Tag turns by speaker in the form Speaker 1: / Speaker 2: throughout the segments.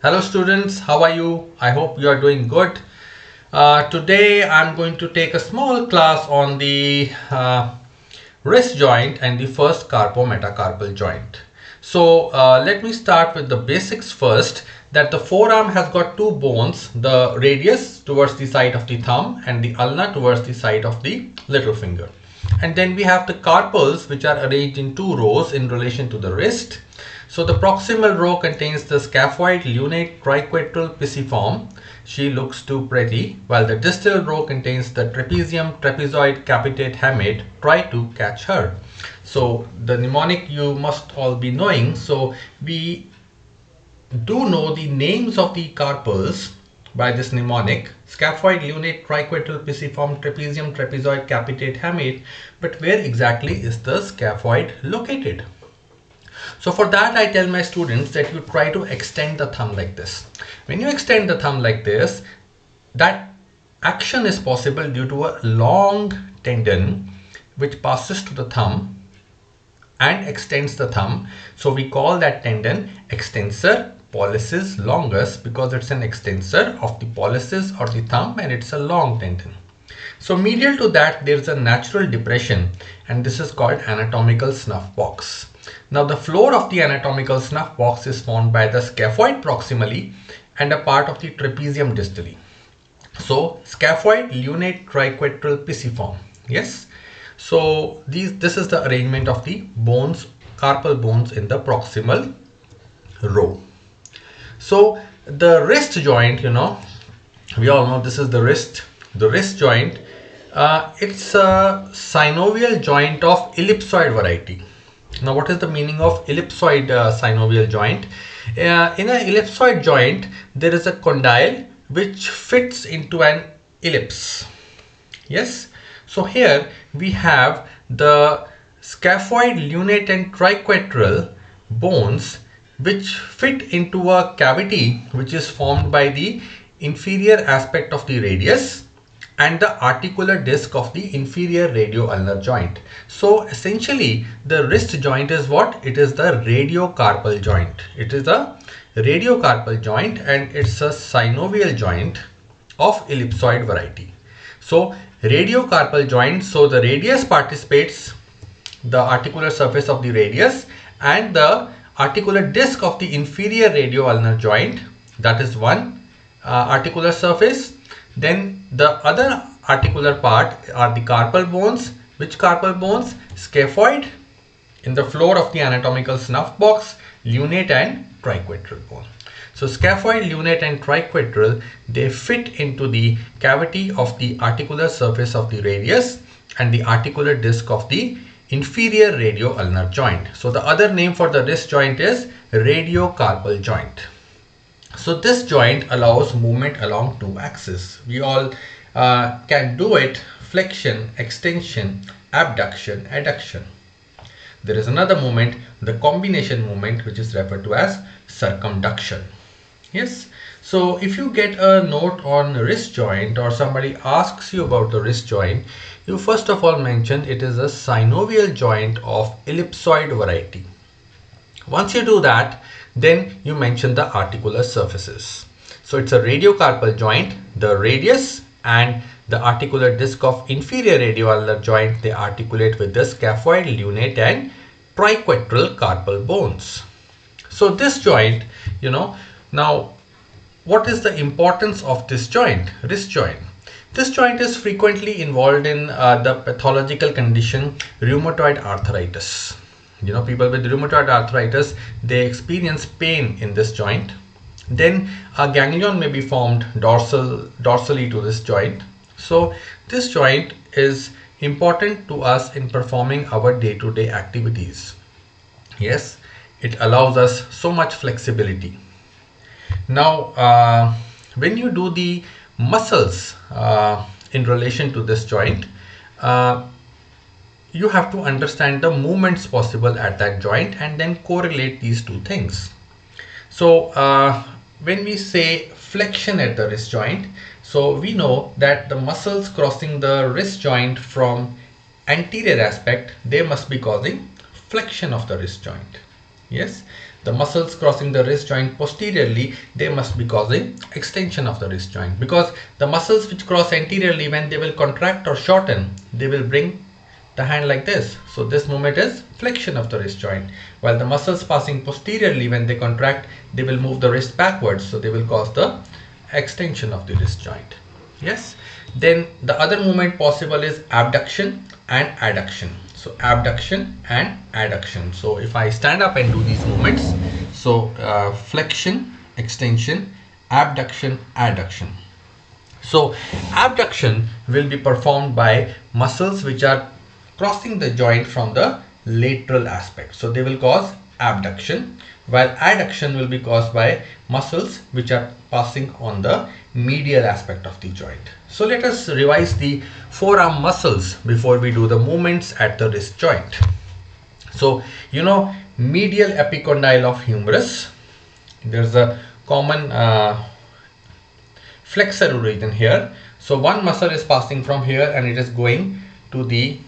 Speaker 1: Hello students, how are you? I hope you are doing good. Today I'm going to take a small class on the wrist joint and the first carpometacarpal joint. So let me start with the basics first, that the forearm has got two bones, the radius towards the side of the thumb and the ulna towards the side of the little finger. And then we have the carpals, which are arranged in two rows in relation to the wrist. So the proximal row contains the scaphoid, lunate, triquetral, pisiform. She looks too pretty. While the distal row contains the trapezium, trapezoid, capitate, hamate. Try to catch her. So the mnemonic you must all be knowing. So we do know the names of the carpals by this mnemonic: scaphoid, lunate, triquetral, pisiform, trapezium, trapezoid, capitate, hamate. But where exactly is the scaphoid located? So for that, I tell my students that you try to extend the thumb like this. When you extend the thumb like this, that action is possible due to a long tendon which passes to the thumb and extends the thumb. So we call that tendon extensor pollicis longus because it's an extensor of the pollicis or the thumb, and it's a long tendon. So medial to that, there's a natural depression, and this is called anatomical snuff box. Now the floor of the anatomical snuff box is formed by the scaphoid proximally and a part of the trapezium distally. So scaphoid, lunate, triquetral, pisiform. Yes. So this is the arrangement of the bones, carpal bones in the proximal row. So the wrist joint, we all know this is the wrist. The wrist joint, it's a synovial joint of ellipsoid variety. Now, what is the meaning of ellipsoid synovial joint? In an ellipsoid joint, there is a condyle which fits into an ellipse. Yes. So here we have the scaphoid, lunate and triquetral bones which fit into a cavity which is formed by the inferior aspect of the radius and the articular disc of the inferior radioulnar joint. So essentially the wrist joint is what? It is the radiocarpal joint. It is a radiocarpal joint and it's a synovial joint of ellipsoid variety. So radiocarpal joint, so the radius participates the articular surface of the radius and the articular disc of the inferior radioulnar joint, that is one articular surface. Then the other articular part are the carpal bones. Which carpal bones? Scaphoid in the floor of the anatomical snuff box, lunate and triquetral bone. So scaphoid, lunate and triquetral, they fit into the cavity of the articular surface of the radius and the articular disc of the inferior radioulnar joint. So the other name for the wrist joint is radiocarpal joint. So this joint allows movement along two axes. We all can do it: flexion, extension, abduction, adduction. There is another movement, the combination movement, which is referred to as circumduction. Yes. So if you get a note on wrist joint or somebody asks you about the wrist joint, you first of all mention it is a synovial joint of ellipsoid variety. Once you do that, then you mention the articular surfaces. So it's a radiocarpal joint. The radius and the articular disc of inferior radioulnar joint, they articulate with the scaphoid, lunate and triquetral carpal bones. So this joint, now what is the importance of this joint, wrist joint? This joint is frequently involved in the pathological condition rheumatoid arthritis. People with rheumatoid arthritis, they experience pain in this joint. Then a ganglion may be formed dorsally to this joint. So this joint is important to us in performing our day-to-day activities. Yes, it allows us so much flexibility. Now, when you do the muscles in relation to this joint, you have to understand the movements possible at that joint and then correlate these two things. So when we say flexion at the wrist joint, so we know that the muscles crossing the wrist joint from anterior aspect, they must be causing flexion of the wrist joint. Yes. the muscles crossing the wrist joint posteriorly, they must be causing extension of the wrist joint, because the muscles which cross anteriorly, when they will contract or shorten, they will bring the hand like this. So this movement is flexion of the wrist joint, while the muscles passing posteriorly, when they contract, they will move the wrist backwards, so they will cause the extension of the wrist joint. Yes. Then the other movement possible is abduction and adduction. So abduction and adduction. So if I stand up and do these movements, so flexion, extension, abduction, adduction. So abduction will be performed by muscles which are crossing the joint from the lateral aspect. So they will cause abduction, while adduction will be caused by muscles which are passing on the medial aspect of the joint. So let us revise the forearm muscles before we do the movements at the wrist joint. So you know, medial epicondyle of humerus, there's a common flexor region here. So one muscle is passing from here and it is going to the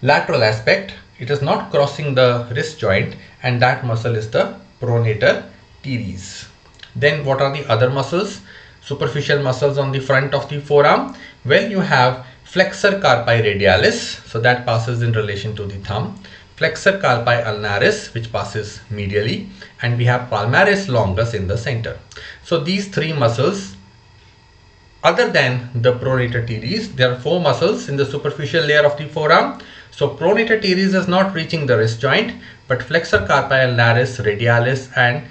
Speaker 1: lateral aspect. It is not crossing the wrist joint, and that muscle is the pronator teres. Then what are the other muscles? Superficial muscles on the front of the forearm. Well, you have flexor carpi radialis, so that passes in relation to the thumb. Flexor carpi ulnaris, which passes medially, and we have palmaris longus in the center. So these three muscles, other than the pronator teres, there are four muscles in the superficial layer of the forearm. So pronator teres is not reaching the wrist joint, but flexor carpi ulnaris, radialis and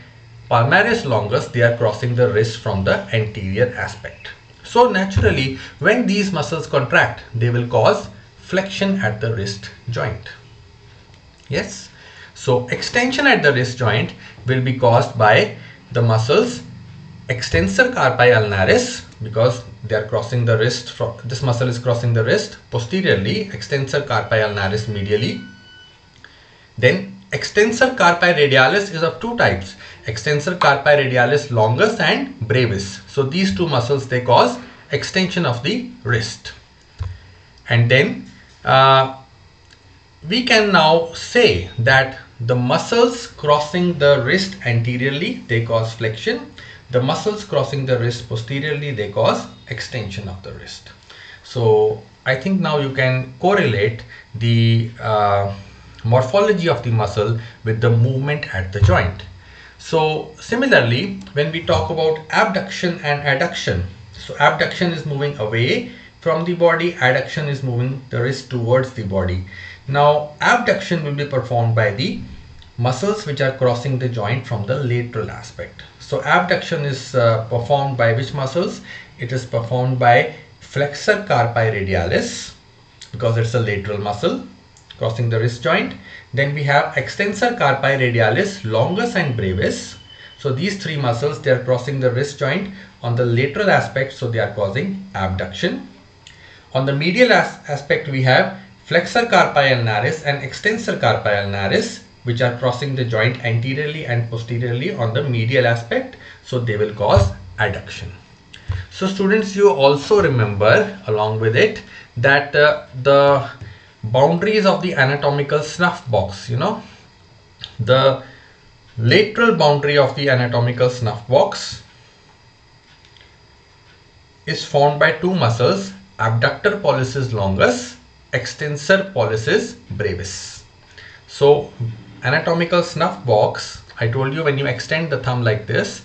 Speaker 1: palmaris longus, they are crossing the wrist from the anterior aspect. So naturally, when these muscles contract, they will cause flexion at the wrist joint. Yes. So extension at the wrist joint will be caused by the muscles extensor carpi ulnaris, because they are crossing the wrist from, this muscle is crossing the wrist posteriorly, extensor carpi ulnaris medially. Then extensor carpi radialis is of two types, extensor carpi radialis longus and brevis. So these two muscles, they cause extension of the wrist. And then we can now say that the muscles crossing the wrist anteriorly, they cause flexion. The muscles crossing the wrist posteriorly, they cause extension of the wrist. So I think now you can correlate the morphology of the muscle with the movement at the joint. So similarly, when we talk about abduction and adduction, so abduction is moving away from the body, adduction is moving the wrist towards the body. Now abduction will be performed by the muscles which are crossing the joint from the lateral aspect. So abduction is performed by which muscles? It is performed by flexor carpi radialis, because it's a lateral muscle crossing the wrist joint. Then we have extensor carpi radialis, longus and brevis. So these three muscles, they are crossing the wrist joint on the lateral aspect, so they are causing abduction. On the medial aspect, we have flexor carpi ulnaris and extensor carpi ulnaris, which are crossing the joint anteriorly and posteriorly on the medial aspect, so they will cause adduction. So students, you also remember along with it that the boundaries of the anatomical snuff box, you know, the lateral boundary of the anatomical snuff box is formed by two muscles, abductor pollicis longus, extensor pollicis brevis. So anatomical snuff box, I told you, when you extend the thumb like this,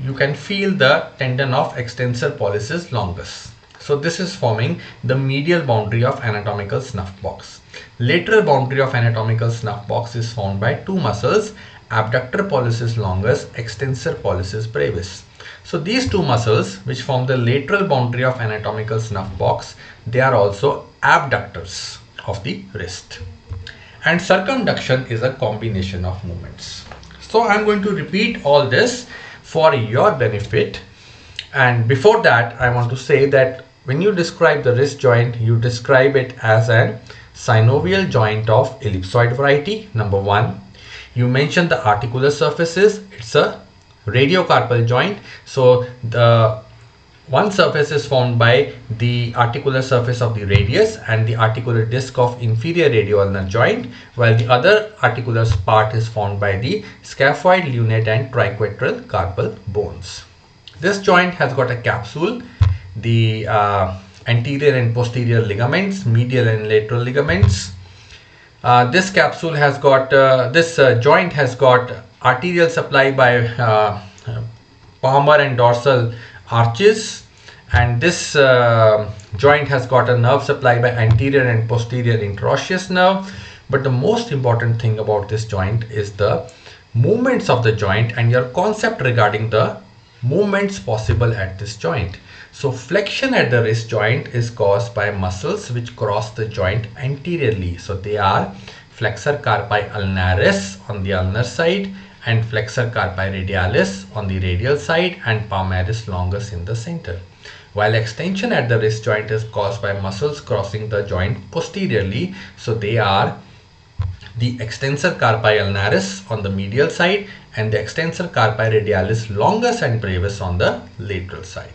Speaker 1: you can feel the tendon of extensor pollicis longus. So this is forming the medial boundary of anatomical snuff box. Lateral boundary of anatomical snuff box is formed by two muscles, abductor pollicis longus, extensor pollicis brevis. So these two muscles which form the lateral boundary of anatomical snuff box, they are also abductors of the wrist. And circumduction is a combination of movements. So I'm going to repeat all this for your benefit. And before that, I want to say that when you describe the wrist joint, you describe it as a synovial joint of ellipsoid variety, number one. You mentioned the articular surfaces, it's a radiocarpal joint. So the One surface is formed by the articular surface of the radius and the articular disc of inferior radioulnar joint, while the other articular part is formed by the scaphoid, lunate and triquetral carpal bones. This joint has got a capsule, the anterior and posterior ligaments, medial and lateral ligaments. This capsule has got, this joint has got arterial supply by palmar and dorsal arches, and this joint has got a nerve supply by anterior and posterior interosseous nerve. But the most important thing about this joint is the movements of the joint and your concept regarding the movements possible at this joint. So flexion at the wrist joint is caused by muscles which cross the joint anteriorly. So they are flexor carpi ulnaris on the ulnar side and flexor carpi radialis on the radial side and palmaris longus in the center. While extension at the wrist joint is caused by muscles crossing the joint posteriorly. So they are the extensor carpi ulnaris on the medial side and the extensor carpi radialis longus and brevis on the lateral side.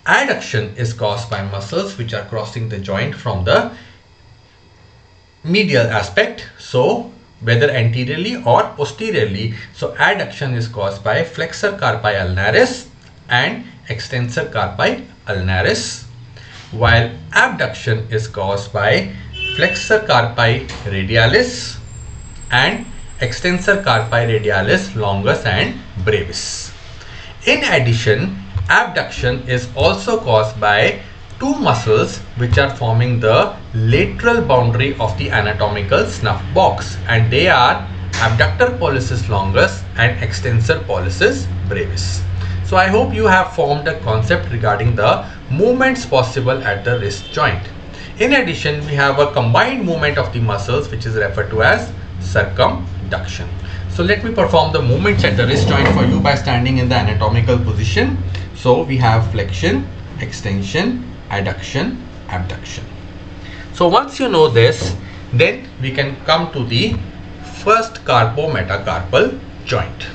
Speaker 1: Adduction is caused by muscles which are crossing the joint from the medial aspect, so whether anteriorly or posteriorly. So adduction is caused by flexor carpi ulnaris and extensor carpi ulnaris, while abduction is caused by flexor carpi radialis and extensor carpi radialis longus and brevis. In addition, abduction is also caused by two muscles which are forming the lateral boundary of the anatomical snuff box, and they are abductor pollicis longus and extensor pollicis brevis. So I hope you have formed a concept regarding the movements possible at the wrist joint. In addition, we have a combined movement of the muscles which is referred to as circumduction. So let me perform the movements at the wrist joint for you by standing in the anatomical position. So we have flexion, extension, adduction, abduction. So once you know this, then we can come to the first carpometacarpal joint.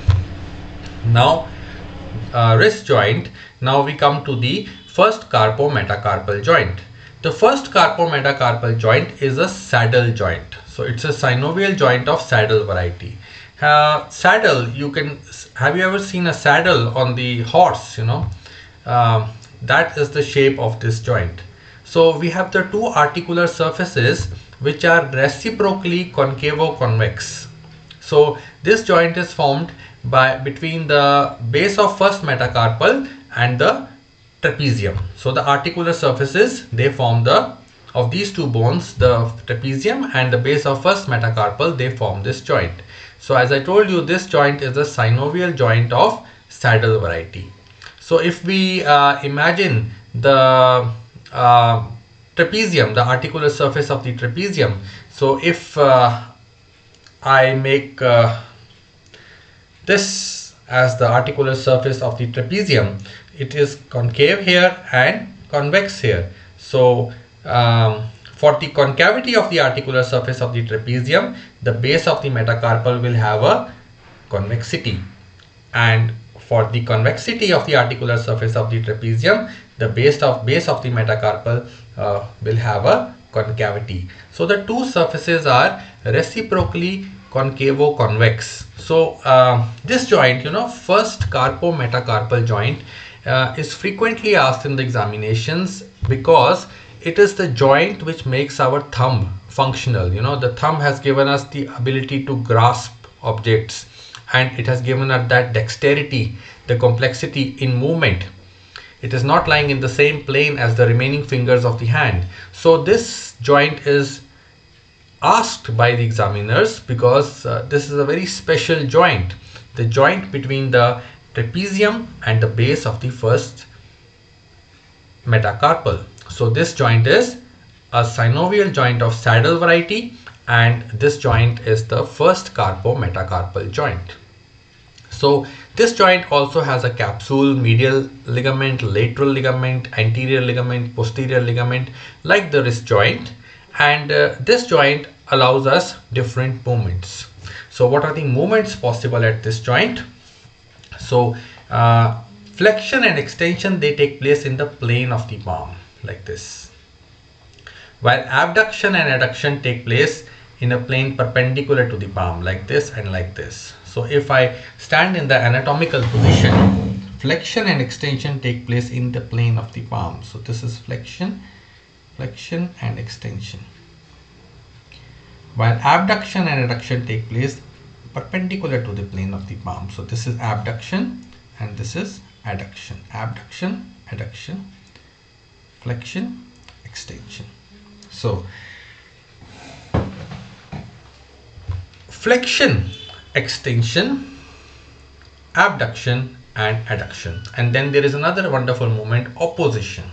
Speaker 1: Now wrist joint, now we come to the first carpometacarpal joint. The first carpometacarpal joint is a saddle joint. So it's a synovial joint of saddle variety. Saddle, have you ever seen a saddle on the horse? That is the shape of this joint. So we have the two articular surfaces which are reciprocally concavo-convex. So this joint is formed between the base of first metacarpal and the trapezium. So the articular surfaces, they form of these two bones, the trapezium and the base of first metacarpal, they form this joint. So as I told you, this joint is a synovial joint of saddle variety. So if we imagine the trapezium, the articular surface of the trapezium. So if I make this as the articular surface of the trapezium, it is concave here and convex here. So for the concavity of the articular surface of the trapezium, the base of the metacarpal will have a convexity, and for the convexity of the articular surface of the trapezium, the base of the metacarpal will have a concavity. So the two surfaces are reciprocally concavo-convex. So this joint, first carpometacarpal joint is frequently asked in the examinations because it is the joint which makes our thumb functional. The thumb has given us the ability to grasp objects, and it has given us that dexterity, the complexity in movement. It is not lying in the same plane as the remaining fingers of the hand. So this joint is asked by the examiners because this is a very special joint, the joint between the trapezium and the base of the first metacarpal. So this joint is a synovial joint of saddle variety, and this joint is the first carpometacarpal joint. So this joint also has a capsule, medial ligament, lateral ligament, anterior ligament, posterior ligament, like the wrist joint, and this joint allows us different movements. So what are the movements possible at this joint? So Flexion and extension, they take place in the plane of the palm like this, while abduction and adduction take place in a plane perpendicular to the palm like this and like this. So if I stand in the anatomical position, flexion and extension take place in the plane of the palm. So this is flexion and extension, while abduction and adduction take place perpendicular to the plane of the palm. So this is abduction and this is adduction. Abduction, adduction, flexion, extension. So flexion, extension, abduction and adduction. And then there is another wonderful movement, opposition,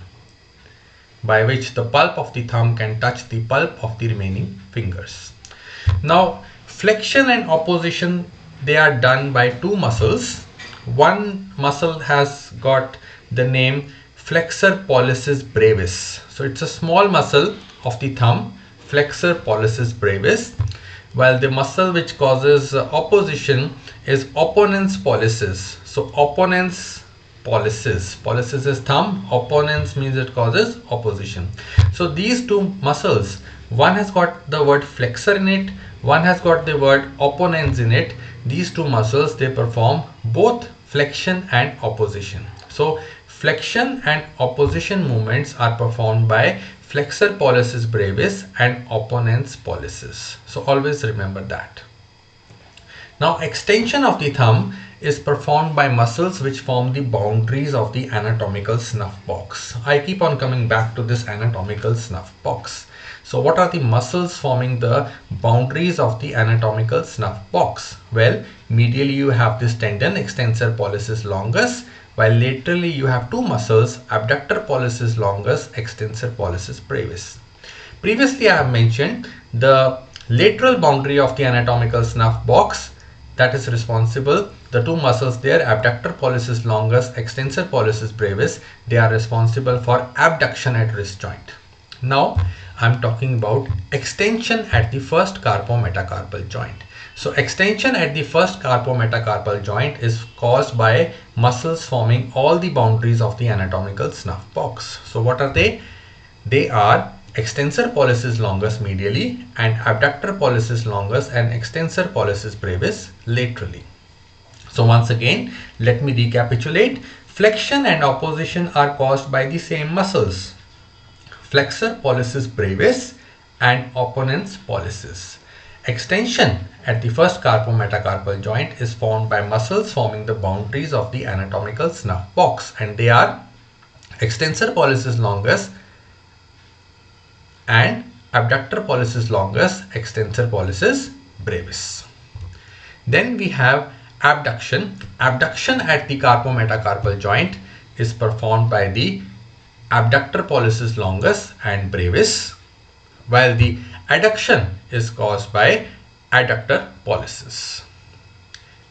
Speaker 1: by which the pulp of the thumb can touch the pulp of the remaining fingers. Now flexion and opposition, they are done by two muscles. One muscle has got the name flexor pollicis brevis. So it's a small muscle of the thumb, flexor pollicis brevis, while the muscle which causes opposition is opponens pollicis. So opponens pollicis, pollicis is thumb, opponens means it causes opposition. So these two muscles, one has got the word flexor in it, one has got the word opponens in it. These two muscles, they perform both flexion and opposition. So flexion and opposition movements are performed by flexor pollicis brevis and opponens pollicis. So always remember that. Now extension of the thumb is performed by muscles which form the boundaries of the anatomical snuff box. I keep on coming back to this anatomical snuff box. So what are the muscles forming the boundaries of the anatomical snuff box? Well, medially you have this tendon, extensor pollicis longus, while laterally you have two muscles, abductor pollicis longus, extensor pollicis brevis. Previously I have mentioned the lateral boundary of the anatomical snuff box, that is responsible, the two muscles there, abductor pollicis longus, extensor pollicis brevis, they are responsible for abduction at wrist joint. Now I'm talking about extension at the first carpometacarpal joint. So extension at the first carpometacarpal joint is caused by muscles forming all the boundaries of the anatomical snuff box. So what are they? They are extensor pollicis longus medially and abductor pollicis longus and extensor pollicis brevis laterally. So once again, let me recapitulate. Flexion and opposition are caused by the same muscles, flexor pollicis brevis and opponens pollicis. Extension at the first carpometacarpal joint is formed by muscles forming the boundaries of the anatomical snuff box, and they are extensor pollicis longus and abductor pollicis longus, extensor pollicis brevis. Then we have abduction. Abduction at the carpometacarpal joint is performed by the abductor pollicis longus and brevis, while the adduction is caused by adductor pollicis.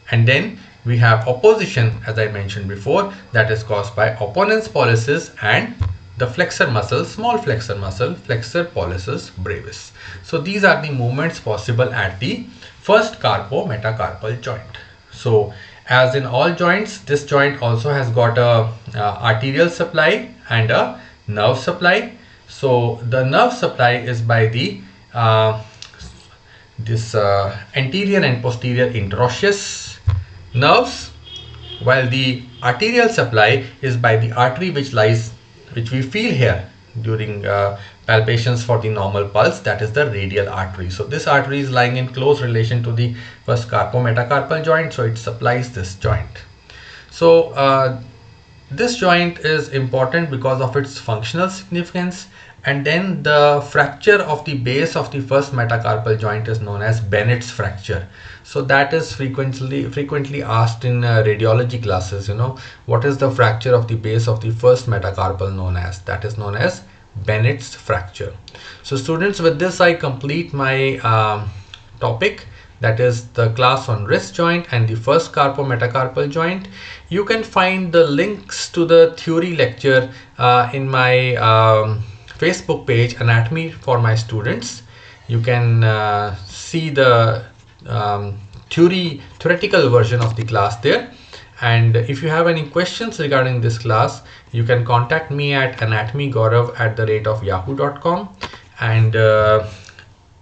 Speaker 1: And then we have opposition, as I mentioned before, that is caused by opponens pollicis and the flexor muscle, small flexor muscle, flexor pollicis brevis. So these are the movements possible at the first carpometacarpal joint. So as in all joints, this joint also has got a arterial supply and a nerve supply. So the nerve supply is by the anterior and posterior interosseous nerves, while the arterial supply is by the artery which we feel here during palpations for the normal pulse, that is the radial artery. So this artery is lying in close relation to the first carpometacarpal joint, so it supplies this joint. So this joint is important because of its functional significance. And then the fracture of the base of the first metacarpal joint is known as Bennett's fracture. So that is frequently asked in radiology classes. You know, what is the fracture of the base of the first metacarpal known as? That is known as Bennett's fracture. So students, with this I complete my topic, that is the class on wrist joint and the first carpometacarpal joint. You can find the links to the theory lecture in my Facebook page, Anatomy for My Students. You can see the theoretical version of the class there, And if you have any questions regarding this class, you can contact me at anatomygaurav@yahoo.com. And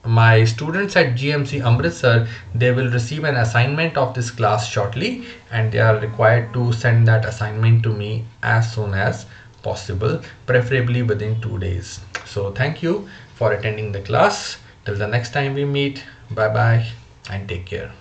Speaker 1: my students at GMC Amritsar, they will receive an assignment of this class shortly, and they are required to send that assignment to me as soon as possible, preferably within 2 days. So thank you for attending the class. Till the next time we meet, bye bye and take care.